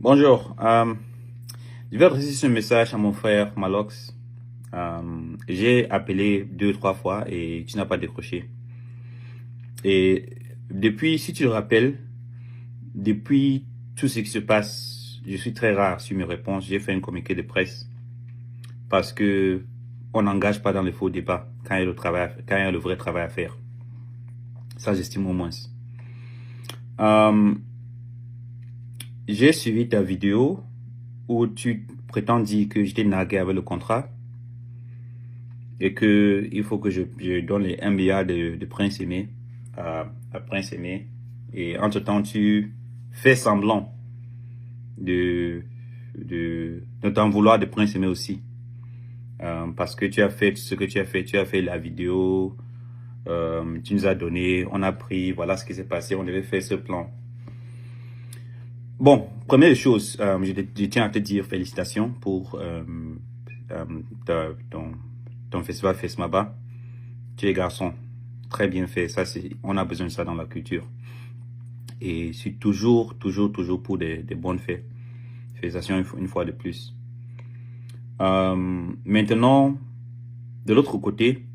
Bonjour, je vais adresser ce message à mon frère Malox. J'ai appelé 2, 3 fois et tu n'as pas décroché. Et depuis, si tu le rappelles, depuis tout ce qui se passe, je suis très rare sur mes réponses. J'ai fait un communiqué de presse parce que on n'engage pas dans les faux débats quand il y a quand il y a le vrai travail à faire. Ça, j'estime au moins. J'ai suivi ta vidéo où tu prétends dire que j'étais nargué avec le contrat et que il faut que je donne les 1 milliard de Prince Aimé à Prince Aimé. Et entre-temps, tu fais semblant de t'en vouloir de Prince Aimé aussi. Parce que tu as fait ce que tu as fait la vidéo, tu nous as donné, on a pris, voilà ce qui s'est passé, on devait faire ce plan. Bon, première chose, je tiens à te dire félicitations pour ton festival Fesmaba. Tu es garçon, très bien fait. Ça, on a besoin de ça dans la culture. Et je suis toujours pour des bonnes fêtes. Félicitations une fois de plus. Maintenant, de l'autre côté,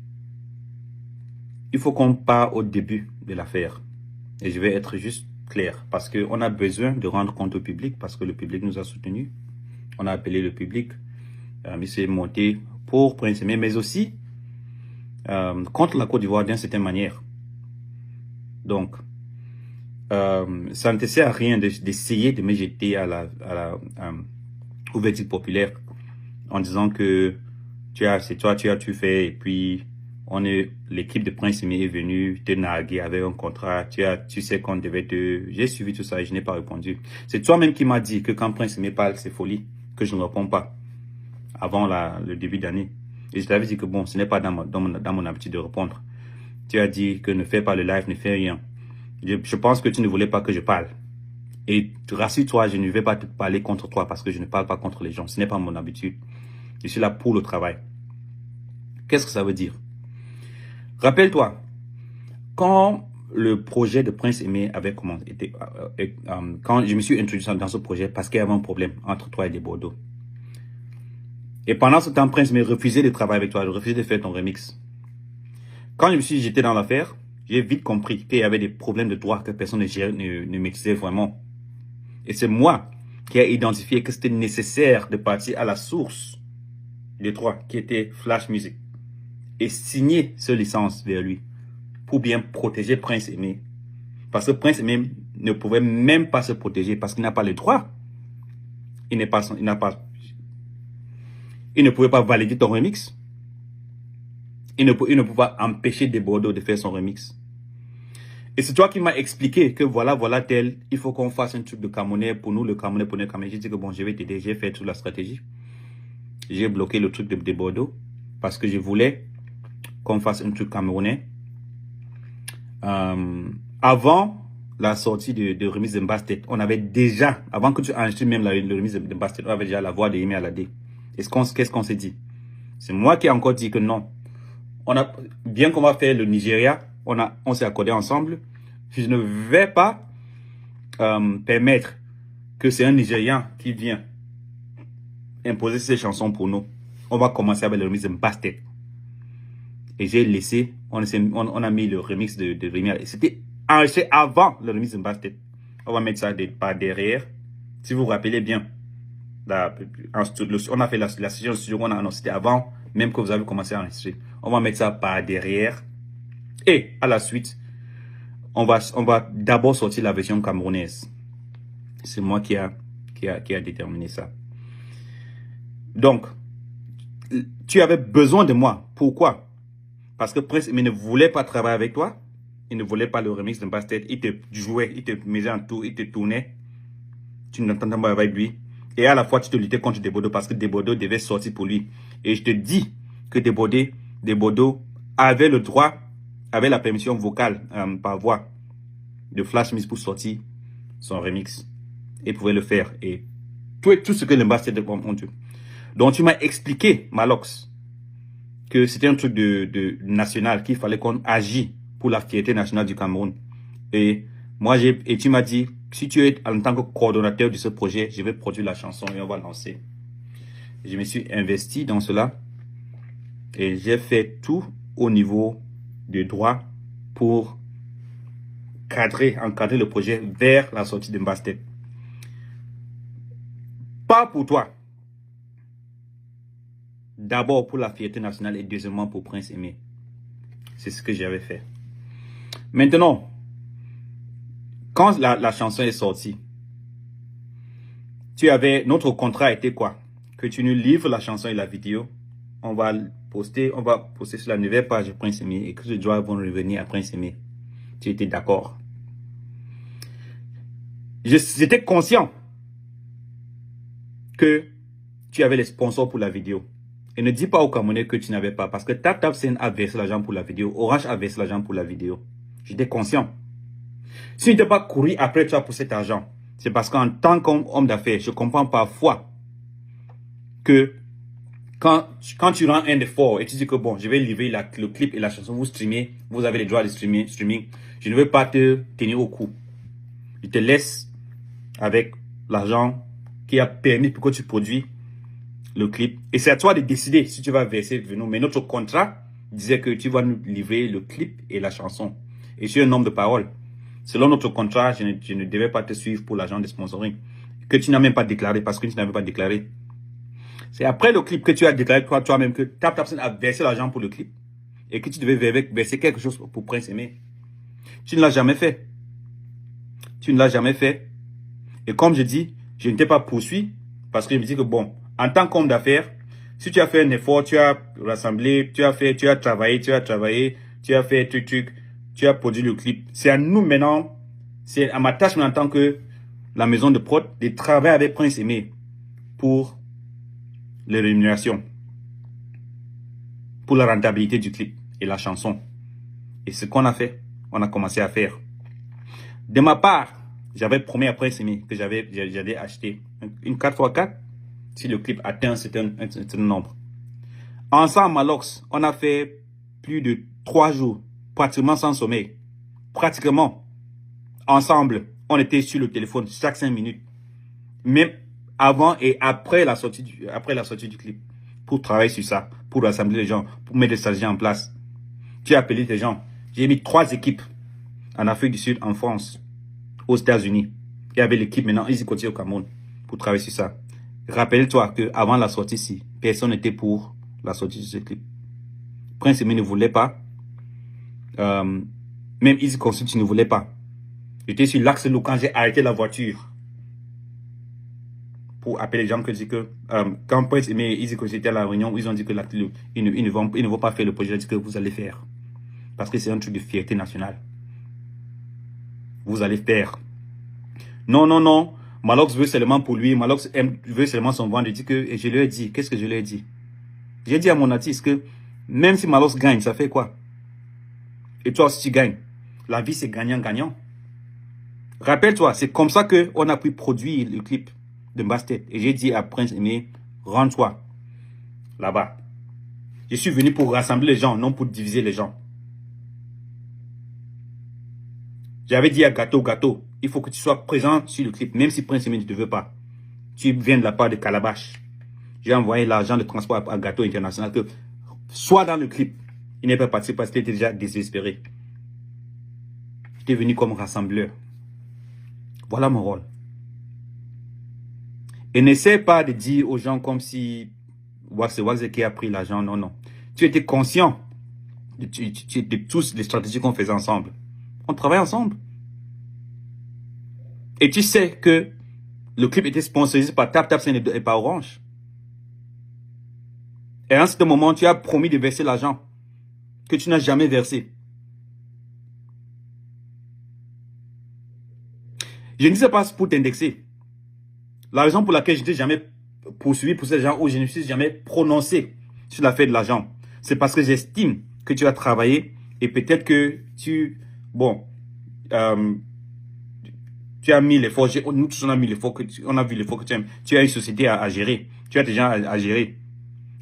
il faut qu'on part au début de l'affaire. Et je vais être juste clair, parce qu'on a besoin de rendre compte au public, parce que le public nous a soutenus. On a appelé le public, il s'est monté pour Prince Aimé, mais aussi contre la Côte d'Ivoire d'une certaine manière. Donc, ça ne te sert à rien d'essayer de me jeter au verdict populaire en disant que c'est toi, tu fais, et puis l'équipe de Prince Aimé est venue te narguer avec un contrat, tu sais qu'on devait j'ai suivi tout ça et je n'ai pas répondu. C'est toi-même qui m'as dit que quand Prince Aimé parle, c'est folie, que je ne réponds pas avant le début d'année. Et je t'avais dit que bon, ce n'est pas dans mon habitude de répondre. Tu as dit que ne fais pas le live, ne fais rien. Je pense que tu ne voulais pas que je parle. Et rassure-toi, je ne vais pas te parler contre toi parce que je ne parle pas contre les gens. Ce n'est pas mon habitude. Je suis là pour le travail. Qu'est-ce que ça veut dire? Rappelle-toi, quand le projet de Prince Aimé avait commencé, quand je me suis introduit dans ce projet parce qu'il y avait un problème entre toi et des Bordeaux. Et pendant ce temps, Prince Aimé refusait de travailler avec toi, il refusait de faire ton remix. Quand je me suis jeté dans l'affaire, j'ai vite compris qu'il y avait des problèmes de droit que personne ne maîtrisait vraiment. Et c'est moi qui ai identifié que c'était nécessaire de partir à la source des droits, qui était Flash Music, et signer ce licence vers lui pour bien protéger Prince Aimé. Parce que Prince Aimé ne pouvait même pas se protéger parce qu'il n'a pas le droit. Il ne pouvait pas valider ton remix. Il ne pouvait pas empêcher des Bordeaux de faire son remix. Et c'est toi qui m'as expliqué que voilà tel, il faut qu'on fasse un truc de Camerounais pour nous, le Camerounais pour nous, Camerounais. J'ai dit que bon, je vais t'aider, j'ai fait toute la stratégie. J'ai bloqué le truc de Bordeaux parce que je voulais qu'on fasse un truc camerounais. Avant la sortie de remise de Mbastet, on avait déjà, avant que tu enregistres même la remise de Mbastet, on avait déjà la voix de Yemi Alade. Qu'est-ce qu'on s'est dit? C'est moi qui ai encore dit que non. Bien qu'on va faire le Nigeria, on s'est accordé ensemble. Je ne vais pas permettre que c'est un Nigérian qui vient imposer ses chansons pour nous. On va commencer avec le remix de Mbastet. Et j'ai laissé, on a mis le remix de Rémi. C'était enregistré avant le remix de Mbastet. On va mettre ça par derrière. Si vous vous rappelez bien, on a fait la session de studio, c'était avant même que vous avez commencé à enregistrer. On va mettre ça par derrière. Et à la suite, on va d'abord sortir la version camerounaise. C'est moi qui a déterminé ça. Donc, tu avais besoin de moi. Pourquoi? Parce que Prince Aimé ne voulait pas travailler avec toi. Il ne voulait pas le remix de Mbastet. Il te jouait, il te mettait en tour, il te tournait. Tu n'entendais pas avec lui. Et à la fois, tu te luttais contre Desbordeaux parce que Desbordeaux devait sortir pour lui. Et je te dis que Desbordeaux avait le droit, avait la permission vocale par voix de Flash Music pour sortir son remix. Et pouvait le faire. Et tout ce que le Mbastet de mon Dieu. Donc tu m'as expliqué, Malox, que c'était un truc de national, qu'il fallait qu'on agisse pour la fierté nationale du Cameroun. Et moi, tu m'as dit, si tu es en tant que coordonnateur de ce projet, je vais produire la chanson et on va lancer. Je me suis investi dans cela et j'ai fait tout au niveau du droit pour encadrer le projet vers la sortie de Mbastet. Pas pour toi. D'abord pour la fierté nationale et deuxièmement pour Prince Aimé. C'est ce que j'avais fait. Maintenant, quand la chanson est sortie, notre contrat était quoi? Que tu nous livres la chanson et la vidéo. On va poster sur la nouvelle page de Prince Aimé et que les droits vont revenir à Prince Aimé. Tu étais d'accord? J'étais conscient que tu avais les sponsors pour la vidéo. Et ne dis pas aux Camerounais que tu n'avais pas. Parce que TapTapSend a versé l'argent pour la vidéo. Orange a versé l'argent pour la vidéo. J'étais conscient. Si tu n'as pas couru après toi pour cet argent, c'est parce qu'en tant qu'homme d'affaires, je comprends parfois que quand tu rends un effort et tu dis que bon, je vais livrer le clip et la chanson, vous streamez, vous avez les droits de streaming, je ne veux pas te tenir au cou. Je te laisse avec l'argent qui a permis pour que tu produis le clip. Et c'est à toi de décider si tu vas verser nous. Mais notre contrat disait que tu vas nous livrer le clip et la chanson. Et je suis un homme de parole. Selon notre contrat, je ne devais pas te suivre pour l'argent de sponsoring. Que tu n'as même pas déclaré parce que tu n'avais pas déclaré. C'est après le clip que tu as déclaré toi-même que TapTapSend a versé l'argent pour le clip. Et que tu devais verser quelque chose pour Prince Aimé. Tu ne l'as jamais fait. Tu ne l'as jamais fait. Et comme je dis, je ne t'ai pas poursuivi parce que je me dis que bon, en tant qu'homme d'affaires, si tu as fait un effort, tu as rassemblé, tu as travaillé, tu as fait truc, tu as produit le clip. C'est à nous maintenant, c'est à ma tâche en tant que la maison de prod de travailler avec Prince Aimé pour les rémunérations, pour la rentabilité du clip et la chanson. Et ce qu'on a fait, on a commencé à faire. De ma part, j'avais promis à Prince Aimé que j'allais acheter une 4x4 si le clip atteint un certain nombre. Ensemble, Malox, on a fait plus de 3 jours, pratiquement sans sommeil. Pratiquement, ensemble, on était sur le téléphone chaque 5 minutes. Même avant et après la sortie du clip. Pour travailler sur ça, pour rassembler les gens, pour mettre des stratégies en place. Tu as appelé des gens. J'ai mis 3 équipes en Afrique du Sud, en France, aux États-Unis. Il y avait l'équipe maintenant, ils y continuent au Cameroun pour travailler sur ça. Rappelle-toi qu'avant la sortie, personne n'était pour la sortie de ce clip. Prince Aimé ne voulait pas. Même Easy Consult ne voulait pas. J'étais sur l'axe lourd quand j'ai arrêté la voiture. Pour appeler les gens que dit que quand Prince Aimé et Easy Consult étaient à la réunion, ils ont dit que ils ne vont pas faire le projet. Ils ont dit que vous allez faire. Parce que c'est un truc de fierté nationale. Vous allez faire. Non, non, non. Malox veut seulement pour lui. Malox veut seulement son ventre. Et je lui ai dit, qu'est-ce que je lui ai dit? J'ai dit à mon artiste que même si Malox gagne, ça fait quoi? Et toi aussi tu gagnes. La vie c'est gagnant-gagnant. Rappelle-toi, c'est comme ça qu'on a pu produire le clip de Mbastet. Et j'ai dit à Prince Aimé, rends-toi là-bas. Je suis venu pour rassembler les gens, non pour diviser les gens. J'avais dit à Gâteau, il faut que tu sois présent sur le clip, même si Prince Aimé ne te veut pas. Tu viens de la part de Calabash. J'ai envoyé l'argent de transport à Gâteau International que soit dans le clip. Il n'est pas parti parce qu'il était déjà désespéré. J'étais venu comme rassembleur. Voilà mon rôle. Et n'essaie pas de dire aux gens comme si c'est Waxe qui a pris l'argent. Non, non. Tu étais conscient de toutes les stratégies qu'on faisait ensemble. On travaille ensemble. Et tu sais que le clip était sponsorisé par TapTapSend et par Orange. Et en ce moment, tu as promis de verser l'argent que tu n'as jamais versé. Je ne dis pas pour t'indexer. La raison pour laquelle je n'ai jamais poursuivi pour ces gens ou je ne me suis jamais prononcé sur l'affaire de l'argent, c'est parce que j'estime que tu as travaillé et peut-être que tu as mis l'effort. Nous tous on a mis l'effort on a vu l'effort que tu as une société à gérer. Tu as des gens à gérer.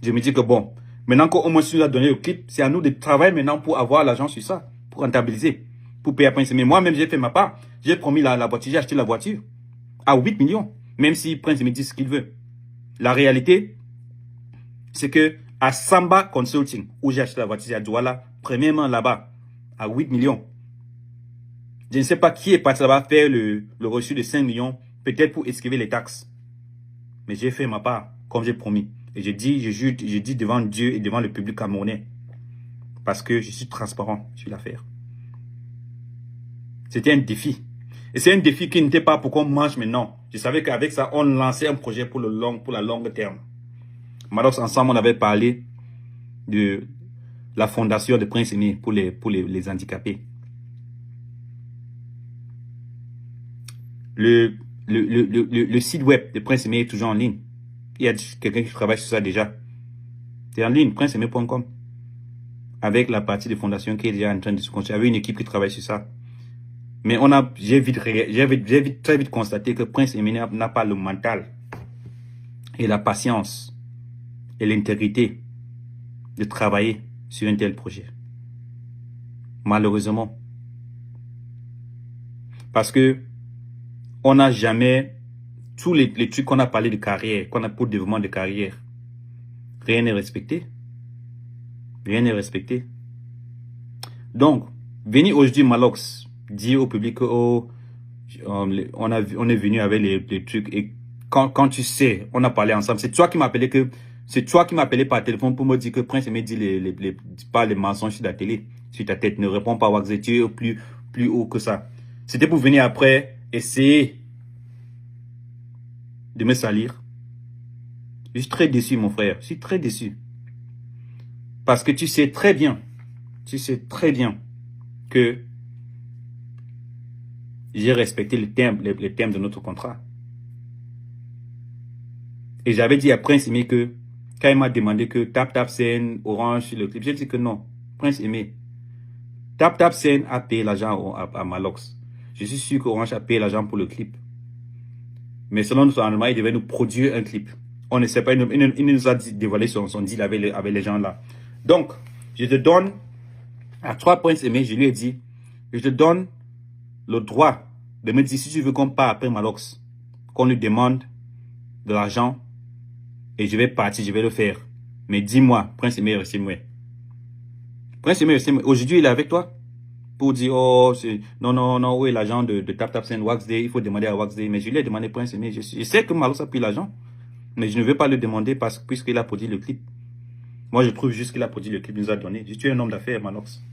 Je me dis que bon, maintenant qu'au moins tu nous as donné le clip, c'est à nous de travailler maintenant pour avoir l'argent sur ça, pour rentabiliser. pour payer à Prince Aimé. Moi-même, j'ai fait ma part. J'ai promis la voiture, j'ai acheté la voiture à 8 millions. Même si Prince Aimé dit ce qu'il veut. La réalité, c'est que à Samba Consulting, où j'ai acheté la voiture à Douala, premièrement là-bas, à 8 millions. Je ne sais pas qui est parti là-bas faire le reçu de 5 millions, peut-être pour esquiver les taxes. Mais j'ai fait ma part, comme j'ai promis. Et je dis devant Dieu et devant le public camerounais. Parce que je suis transparent sur l'affaire. C'était un défi. Et c'est un défi qui n'était pas pour qu'on mange maintenant. Je savais qu'avec ça, on lançait un projet pour la longue terme. Malox, ensemble, on avait parlé de la fondation de Prince Aimé pour les handicapés. Le site web de Prince Aimé est toujours en ligne. Il y a quelqu'un qui travaille sur ça déjà. C'est en ligne, princeaimé.com. Avec la partie de fondation qui est déjà en train de se construire. Il y avait une équipe qui travaille sur ça. Mais j'ai très vite constaté que Prince Aimé n'a pas le mental et la patience et l'intégrité de travailler sur un tel projet. Malheureusement. Parce que on n'a jamais, tous les trucs qu'on a parlé de carrière, qu'on a pour le développement de carrière, rien n'est respecté. Rien n'est respecté. Donc, venir aujourd'hui, Malox, dire au public on est venu avec les trucs et quand tu sais, on a parlé ensemble, c'est toi qui m'as appelé par téléphone pour me dire que Prince Aimé dit pas les mensonges sur la télé, sur ta tête, ne réponds pas à Waxdé, tu es plus haut que ça. C'était pour venir après essayer de me salir. Je suis très déçu, mon frère. Je suis très déçu. Parce que tu sais très bien que j'ai respecté les termes de notre contrat. Et j'avais dit à Prince Aimé que, quand il m'a demandé que TapTapSend, Orange sur le clip, j'ai dit que non. Prince Aimé, TapTapSend a payé l'argent à Malox. Je suis sûr qu'Orange a payé l'argent pour le clip. Mais selon notre arrangement, il devait nous produire un clip. On ne sait pas, il nous a dévoilé son deal avec les gens là. Donc, je te donne, à toi Prince Aimé, je lui ai dit, je te donne le droit de me dire si tu veux qu'on parte après Malox, qu'on lui demande de l'argent, et je vais partir, je vais le faire. Mais dis-moi, Prince Aimé, restez-moi. Prince Aimé, restez-moi. Aujourd'hui, il est avec toi pour dire, oh, non, où est l'agent de TapTapSend, Waxdé, il faut demander à Waxdé. Mais je lui ai demandé, Prince Aimé, je sais que Malox a pris l'argent, mais je ne veux pas le demander puisqu'il a produit le clip. Moi, je trouve juste qu'il a produit le clip, il nous a donné. Je suis un homme d'affaires, Malox.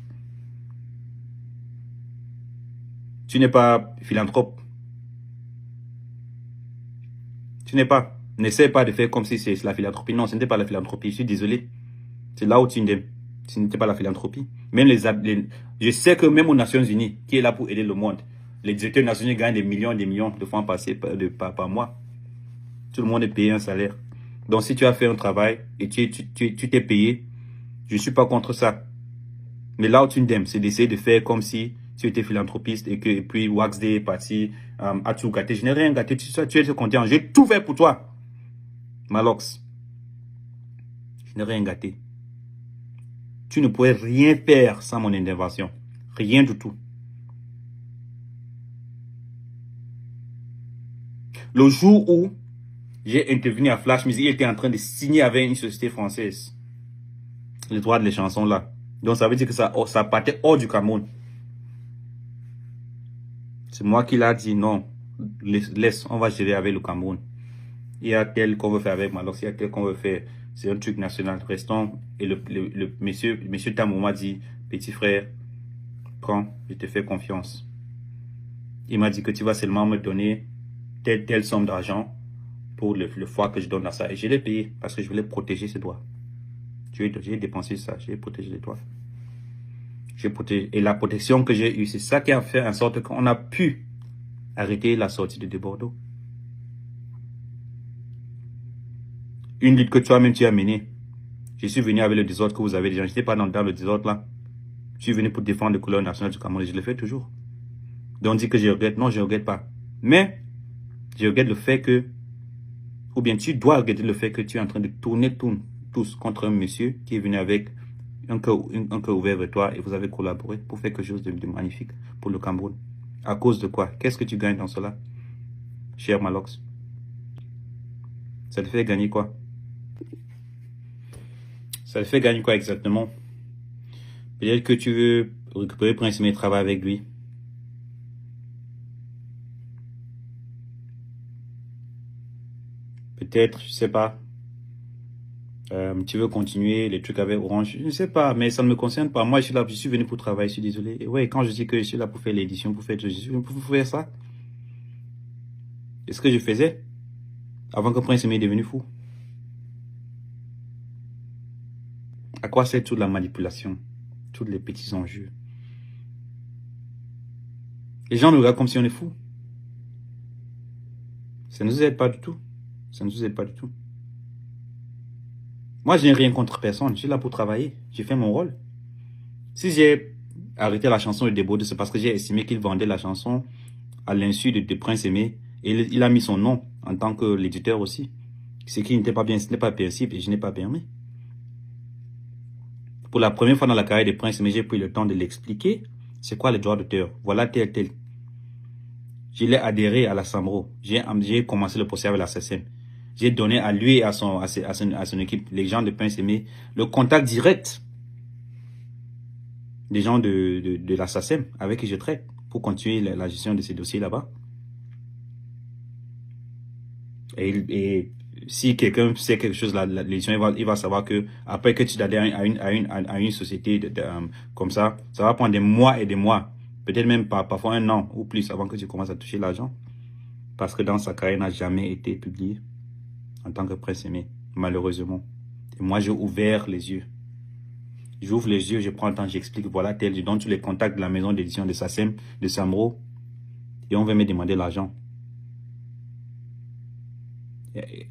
Tu n'es pas philanthrope. Tu n'es pas. N'essaie pas de faire comme si c'est la philanthropie. Non, ce n'était pas la philanthropie. Je suis désolé. C'est là où tu n'es. Ce n'était pas la philanthropie. Même je sais que même aux Nations Unies, qui est là pour aider le monde, les directeurs nationaux gagnent des millions de francs par mois. Tout le monde est payé un salaire. Donc, si tu as fait un travail et tu t'es payé, je ne suis pas contre ça. Mais là où tu n'aimes, c'est d'essayer de faire comme si tu étais philanthropiste et puis Waxdé est parti à tout gâter. Je n'ai rien gâté. Tu es content. J'ai tout fait pour toi, Malox. Je n'ai rien gâté. Tu ne pourrais rien faire sans mon intervention. Rien du tout. Le jour où j'ai intervenu à Flash Music, il était en train de signer avec une société française les droits des chansons là. Donc ça veut dire que ça partait hors du Cameroun. C'est moi qui l'a dit, non, laisse, on va gérer avec le Cameroun. Il y a tel qu'on veut faire avec Malox, il y a tel qu'on veut faire. C'est un truc national. Restons. Et le monsieur Tamou m'a dit, petit frère, prends, je te fais confiance. Il m'a dit que tu vas seulement me donner telle somme d'argent pour le fois que je donne à ça. Et je l'ai payé parce que je voulais protéger ses droits. J'ai dépensé ça, j'ai protégé les droits. Et la protection que j'ai eue, c'est ça qui a fait en sorte qu'on a pu arrêter la sortie de Bordeaux. Une lutte que toi-même tu as menée. Je suis venu avec le désordre que vous avez déjà. Je n'étais pas dans le désordre là. Je suis venu pour défendre les couleurs nationales du Cameroun et je le fais toujours. Donc on dit que je regrette. Non, je ne regrette pas. Mais je regrette le fait que, ou bien tu dois regretter le fait que tu es en train de tourner tous contre un monsieur qui est venu avec un cœur ouvert vers toi et vous avez collaboré pour faire quelque chose de magnifique pour le Cameroun. À cause de quoi? Qu'est-ce que tu gagnes dans cela, cher Malox? Ça te fait gagner quoi? Ça te fait gagner quoi exactement? Peut-être que tu veux récupérer Prince Aimé et travailler avec lui. Peut-être, je sais pas. Tu veux continuer les trucs avec Orange, je ne sais pas, mais ça ne me concerne pas. Moi, je suis là, je suis venu pour travailler, je suis désolé. Et ouais, quand je dis que je suis là pour faire l'édition, pour faire, je suis venu pour faire ça. C'est ce que je faisais avant que Prince Aimé est devenu fou. À quoi sert toute la manipulation, tous les petits enjeux? Les gens nous regardent comme si on est fou. Ça ne nous aide pas du tout. Ça ne nous aide pas du tout. Moi, je n'ai rien contre personne. Je suis là pour travailler. J'ai fait mon rôle. Si j'ai arrêté la chanson de Débordé, c'est parce que j'ai estimé qu'il vendait la chanson à l'insu de Prince Aimé. Et il a mis son nom en tant que l'éditeur aussi. Ce qui n'était pas bien, ce n'est pas permissible et je n'ai pas permis. Pour la première fois dans la carrière de Prince Aimé, j'ai pris le temps de l'expliquer. C'est quoi les droits d'auteur? Voilà tel, tel. Je l'ai adhéré à la SAMRO. J'ai commencé le procès avec la SACEM. J'ai donné à lui et à son équipe, les gens de Prince Aimé, le contact direct des gens de la SACEM avec qui je traite pour continuer la gestion de ces dossiers là-bas. Et si quelqu'un sait quelque chose, l'édition, il va savoir que après que tu adhères à une société comme ça va prendre des mois et des mois, peut-être même parfois un an ou plus avant que tu commences à toucher l'argent. Parce que dans sa carrière, il n'a jamais été publié en tant que Prince Aimé, malheureusement. Et moi, j'ai ouvert les yeux. J'ouvre les yeux, je prends le temps, j'explique, voilà, tel, je donne tous les contacts de la maison d'édition de SACEM, de SAMRO, et on va me demander l'argent.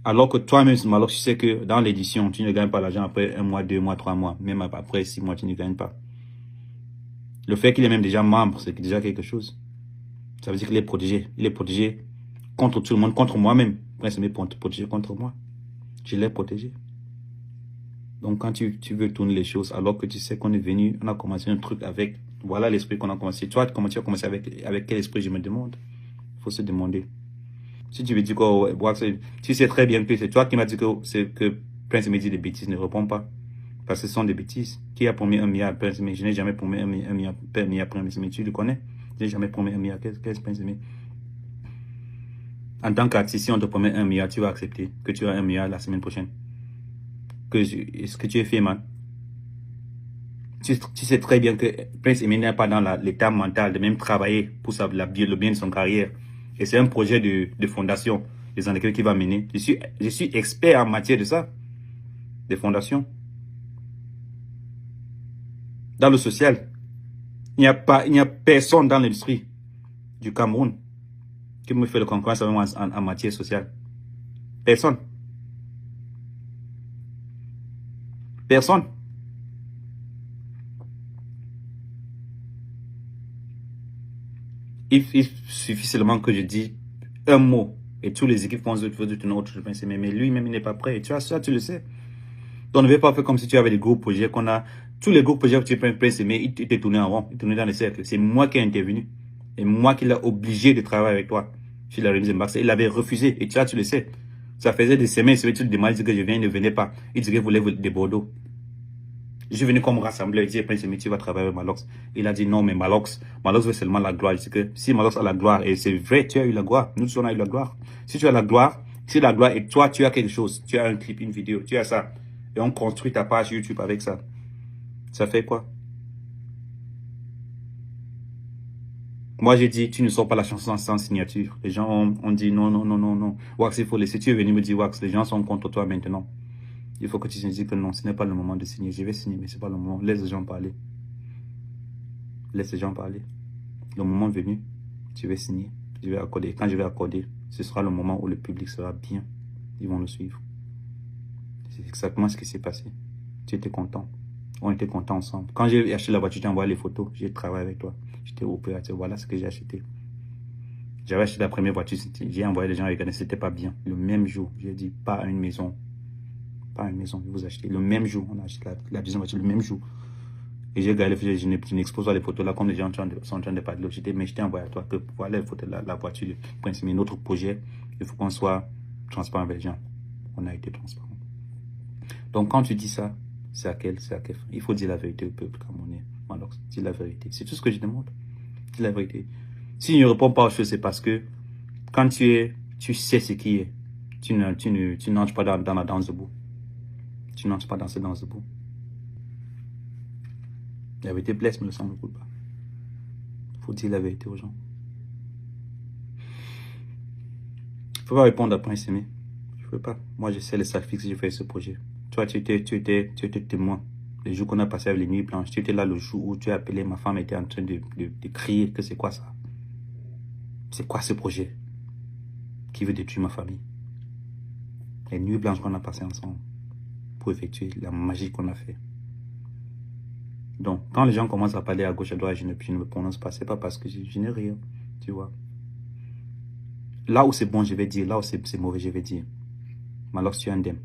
Alors que toi-même, alors tu sais que dans l'édition, tu ne gagnes pas l'argent après 1 mois, 2 mois, 3 mois, même après 6 mois, tu ne gagnes pas. Le fait qu'il est même déjà membre, c'est déjà quelque chose. Ça veut dire qu'il est protégé. Il est protégé contre tout le monde, contre moi-même. Prince Aimé est protégé contre moi. Je l'ai protégé. Donc quand tu veux tourner les choses, alors que tu sais qu'on est venu, on a commencé un truc avec, voilà l'esprit qu'on a commencé. Toi, comment tu as commencé avec quel esprit, je me demande. Il faut se demander. Si tu veux dire quoi, tu sais très bien que c'est toi qui m'as dit que Prince Aimé dit des bêtises, ne réponds pas. Parce que ce sont des bêtises. Qui a promis 1 milliard à Prince Aimé? Je n'ai jamais promis 1 milliard à Prince Aimé. Tu le connais? Je n'ai jamais promis 1 milliard. Qu'est-ce Prince Aimé? En tant qu'artiste, si on te promet 1 milliard, tu vas accepter que tu as 1 milliard la semaine prochaine. Est-ce que tu es fait, man? Tu sais très bien que Prince Aimé n'est pas dans l'état mental de même travailler pour le bien de son carrière. Et c'est un projet de fondation des années qui va mener. Je suis expert en matière de ça, des fondations. Dans le social, il n'y a personne dans l'industrie du Cameroun qui me fait le concurrence en matière sociale. Personne. Personne. Il suffit seulement que je dise un mot et tous les équipes vont se tourner autour de Prince Aimé. Mais lui-même, il n'est pas prêt. Et tu as ça, tu le sais. Donc, ne vais pas faire comme si tu avais des gros projets qu'on a. Tous les gros projets que tu prends Prince Aimé, il t'est tourné en rond, il tourné dans les cercles. C'est moi qui ai intervenu. Et moi qui l'ai obligé de travailler avec toi. Sur la remise de Marseille. Il avait refusé. Et tu le sais. Ça faisait des semaines, tu le demandes, il disait que je viens, il ne venait pas. Il disait qu'il voulait des Bordeaux. Je suis venu comme rassembleur, il dit, Prince Aimé, tu vas travailler avec Malox. Il a dit non, mais Malox veut seulement la gloire. Il dit que si Malox a la gloire, et c'est vrai, tu as eu la gloire, nous tous on a eu la gloire. Si tu as la gloire, et toi tu as quelque chose, tu as un clip, une vidéo, tu as ça, et on construit ta page YouTube avec ça, ça fait quoi? Moi j'ai dit, tu ne sors pas la chanson sans signature. Les gens ont dit non, non, non, non, non. Wax, il faut laisser, tu es venu me dire Wax, les gens sont contre toi maintenant. Il faut que tu te dises que non, ce n'est pas le moment de signer. Je vais signer, mais ce n'est pas le moment. Laisse les gens parler. Laisse les gens parler. Le moment venu, je vais signer. Je vais accorder. Quand je vais accorder, ce sera le moment où le public sera bien. Ils vont le suivre. C'est exactement ce qui s'est passé. Tu étais content. On était contents ensemble. Quand j'ai acheté la voiture, j'ai envoyé les photos. J'ai travaillé avec toi. J'étais opérateur. Voilà ce que j'ai acheté. J'avais acheté la première voiture. J'ai envoyé les gens à regarder. C'était pas bien. Le même jour, j'ai dit pas à une maison. Pas une maison, vous achetez. Le même jour, on a acheté la deuxième voiture, le même jour. Et j'ai gardé, je n'expose pas les photos là, comme les gens sont en train de parler de l'OGT, mais je t'ai envoyé à toi que voilà les photos de la voiture du Prince Aimé, notre projet. Il faut qu'on soit transparent avec les gens. On a été transparent. Donc, quand tu dis ça, c'est à quel il faut dire la vérité au peuple camerounais. Alors, dis la vérité. C'est tout ce que je demande. Dis la vérité. Si je ne réponds pas aux choses, c'est parce que quand tu sais ce qui est, tu n'entres pas dans la danse debout. Tu n'entres pas dans cette danse debout. La vérité blesse, mais le sang ne coule pas. Il faut dire la vérité aux gens. Il ne faut pas répondre à Prince Aimé. Je ne veux pas. Moi, je sais les sacrifices que j'ai fait ce projet. Toi, tu étais témoin. Les jours qu'on a passé avec les nuits blanches, tu étais là le jour où tu as appelé, ma femme était en train de crier que c'est quoi ça? C'est quoi ce projet qui veut détruire ma famille? Les nuits blanches qu'on a passées ensemble pour effectuer la magie qu'on a fait. Donc, quand les gens commencent à parler à gauche, à droite, je ne me prononce pas. C'est pas parce que je n'ai rien, tu vois. Là où c'est bon, je vais dire. Là où c'est mauvais, je vais dire. Mais alors, tu es indemne.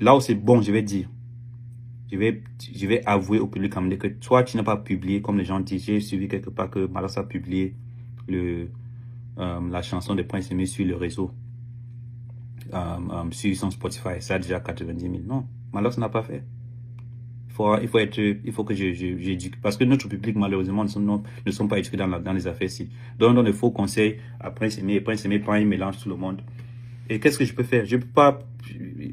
Là où c'est bon, je vais dire. Je vais avouer au public que toi, tu n'as pas publié, comme les gens disent. J'ai suivi quelque part que Malos a publié la chanson de Prince Aimé sur le réseau, sur son Spotify. Ça a déjà 90 000. Non, Malos n'a pas fait. Il faut que j'éduque. Parce que notre public, malheureusement, ne sont pas éduqués dans les affaires-ci. Donnons des faux conseils à Prince Aimé. Prince Aimé prend un mélange tout le monde. Et qu'est-ce que je peux faire? Je peux pas.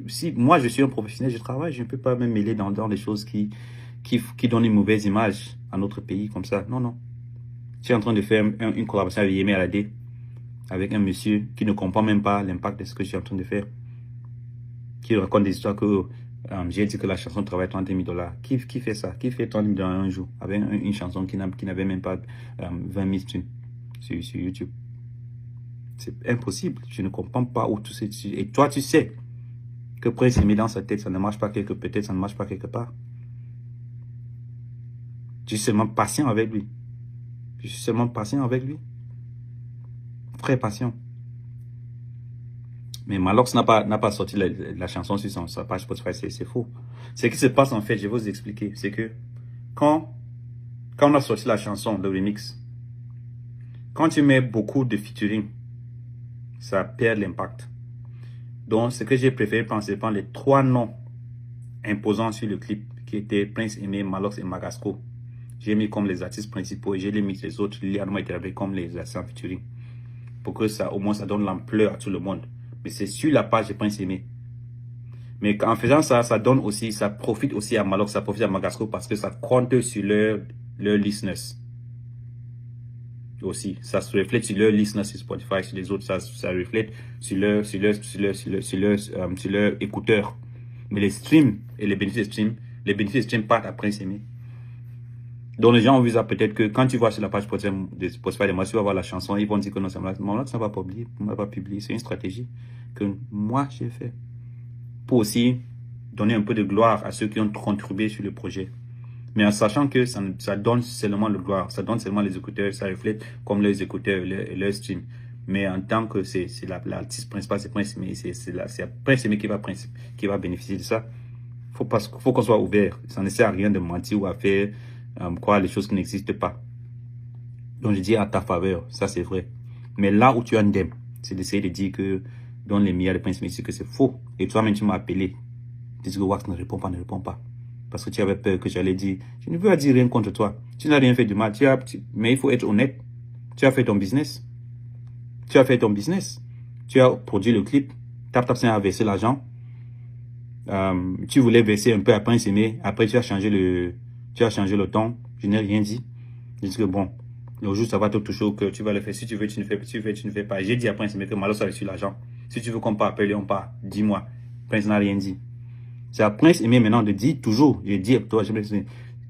Si moi je suis un professionnel, je travaille, je ne peux pas me mêler dans les choses qui donnent une mauvaise image à notre pays comme ça. Non, non. Je suis en train de faire une collaboration avec Yemi Alade, avec un monsieur qui ne comprend même pas l'impact de ce que je suis en train de faire. Qui raconte des histoires que j'ai dit que la chanson travaille 30 000 $. Qui fait ça? Qui fait 30 000 $ un jour avec une chanson qui n'avait même pas 20 000 streams sur YouTube? C'est impossible. Je ne comprends pas où tout c'est. Et toi, tu sais que Prince Aimé dans sa tête, ça ne marche pas peut-être ça ne marche pas quelque part. Je suis seulement patient avec lui. Je suis seulement patient avec lui. Très patient. Mais Malox n'a pas sorti la chanson sur sa page Spotify. C'est faux. Ce qui se passe en fait, je vais vous expliquer. C'est que quand on a sorti la chanson, le remix, quand tu mets beaucoup de featuring, ça perd l'impact. Donc, ce que j'ai préféré prendre, c'est prendre les 3 noms imposants sur le clip, qui étaient Prince Aimé, Malox et Magasco. J'ai mis comme les artistes principaux et j'ai mis les autres, Lianement établis comme les artistes en featuring. Pour que ça, au moins, ça donne l'ampleur à tout le monde. Mais c'est sur la page de Prince Aimé. Mais en faisant ça, ça donne aussi, ça profite aussi à Malox, ça profite à Magasco parce que ça compte sur leur listeners. Aussi, ça se reflète sur leur listeners sur Spotify, sur les autres, ça reflète sur leur écouteurs. Mais les streams et les bénéfices des streams partent après Prince Aimé. Donc les gens ont vu ça peut-être que quand tu vois sur la page Spotify de moi, tu vas voir la chanson, ils vont dire que non, ça ne va pas publier. C'est une stratégie que moi j'ai fait pour aussi donner un peu de gloire à ceux qui ont contribué sur le projet. Mais en sachant que ça donne seulement le gloire, ça donne seulement les écouteurs, ça reflète comme les écouteurs, leur stream. Mais en tant que c'est l'artiste principal, c'est Prince Aimé, c'est Prince Aimé qui va bénéficier de ça. Faut qu'on soit ouvert. Ça ne sert à rien de mentir ou à faire croire les choses qui n'existent pas. Donc je dis à ta faveur, ça c'est vrai. Mais là où tu as un dème, c'est d'essayer de dire que dans les milliards de Prince Aimé, que c'est faux. Et toi-même tu m'as appelé. Tu dis que Wax ne répond pas. Parce que tu avais peur que j'allais dire, je ne veux dire rien contre toi. Tu n'as rien fait de mal. Mais il faut être honnête. Tu as fait ton business. Tu as produit le clip. Tap a versé l'argent. Tu voulais verser un peu à Prince Aimé. Après, tu as changé le ton. Je n'ai rien dit. Je dis que bon, le jour ça va te toucher au cœur. Tu vas le faire. Si tu veux, tu ne fais pas. Si tu veux, tu ne fais pas. J'ai dit à Prince Aimé que Malos a reçu l'argent. Si tu veux qu'on part appeler, on part. Dis-moi. Prince n'a rien dit. C'est à Prince Aimé maintenant de dire toujours, je dis à toi,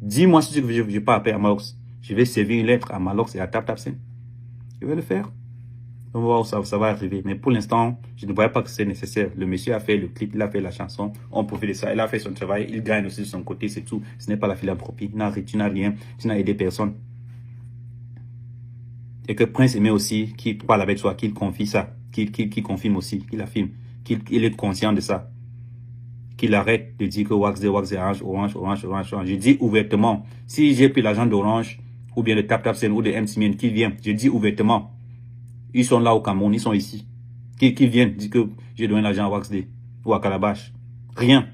dis-moi si tu veux, je ne vais pas appeler à Malox. Je vais servir une lettre à Malox et à Tap. Je vais le faire. On va voir où ça va arriver. Mais pour l'instant, je ne voyais pas que c'est nécessaire. Le monsieur a fait le clip, il a fait la chanson, on profite de ça, il a fait son travail, il gagne aussi de son côté, c'est tout. Ce n'est pas la philanthropie, tu n'as rien, tu n'as aidé personne. Et que Prince Aimé aussi, qui parle avec toi, qu'il confie ça, qu'il confirme aussi, qu'il affirme, qu'il est conscient de ça. qu'il arrête de dire que Wax Orange. Je dis ouvertement, si j'ai pris l'argent d'Orange, ou bien de TapTapSend ou de MCN qui vient, je dis ouvertement, ils sont là au Cameroun, ils sont ici. Qui viennent dire que j'ai donné l'argent à Waxday ou à Calabash. Rien.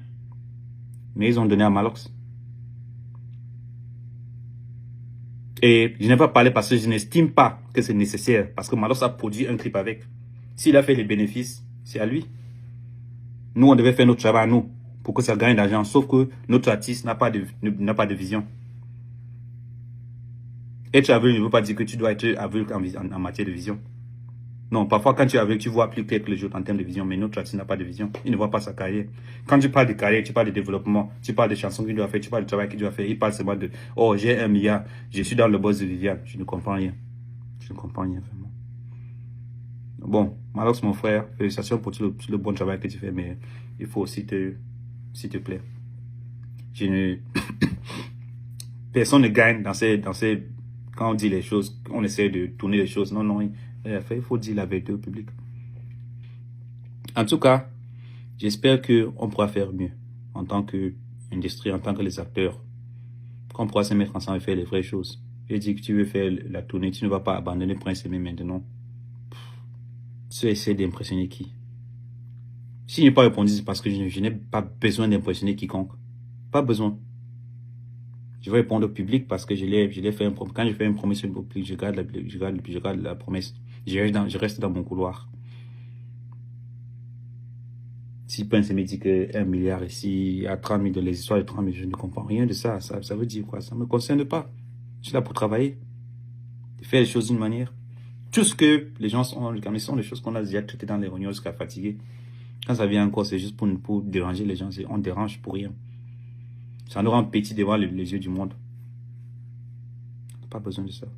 Mais ils ont donné à Malox. Et je n'ai pas parlé parce que je n'estime pas que c'est nécessaire. Parce que Malox a produit un clip avec. S'il a fait les bénéfices, c'est à lui. Nous, on devait faire notre travail à nous pour que ça gagne de l'argent. Sauf que notre artiste n'a pas de vision. Être aveugle ne veut pas dire que tu dois être aveugle en matière de vision. Non, parfois quand tu es aveugle, tu vois plus clair que les autres en termes de vision. Mais notre artiste n'a pas de vision. Il ne voit pas sa carrière. Quand tu parles de carrière, tu parles de développement, tu parles de chansons qu'il doit faire, tu parles du travail qu'il doit faire. Il parle seulement de « Oh, j'ai 1 milliard, je suis dans le boss de Viviane. » Je ne comprends rien. Je ne comprends rien vraiment. Bon, Malox, mon frère, félicitations pour tout le bon travail que tu fais, mais il faut aussi s'il te plaît. Personne ne gagne dans ces, quand on dit les choses, on essaie de tourner les choses. Non, il faut dire la vérité au public. En tout cas, j'espère qu'on pourra faire mieux en tant qu'industrie, en tant que les acteurs. Qu'on pourra se mettre ensemble et faire les vraies choses. J'ai dit que tu veux faire la tournée, tu ne vas pas abandonner Prince Aimé maintenant. Tu essaies d'impressionner qui? Si je n'ai pas répondu, c'est parce que je n'ai pas besoin d'impressionner quiconque. Pas besoin. Je vais répondre au public parce que je l'ai fait un promesse. Quand je fais une promesse au public, je garde la promesse. Je reste dans mon couloir. Si Prince me dit que 1 milliard ici, à 30 000 de les histoires de 30 000, je ne comprends rien de ça. Ça veut dire quoi? Ça ne me concerne pas. Je suis là pour travailler. Faire les choses d'une manière. Tout ce que les gens sont des choses qu'on a déjà traitées dans les réunions jusqu'à fatiguer. Quand ça vient encore, c'est juste pour déranger les gens. On dérange pour rien. Ça nous rend petit devant les yeux du monde. On n'a pas besoin de ça.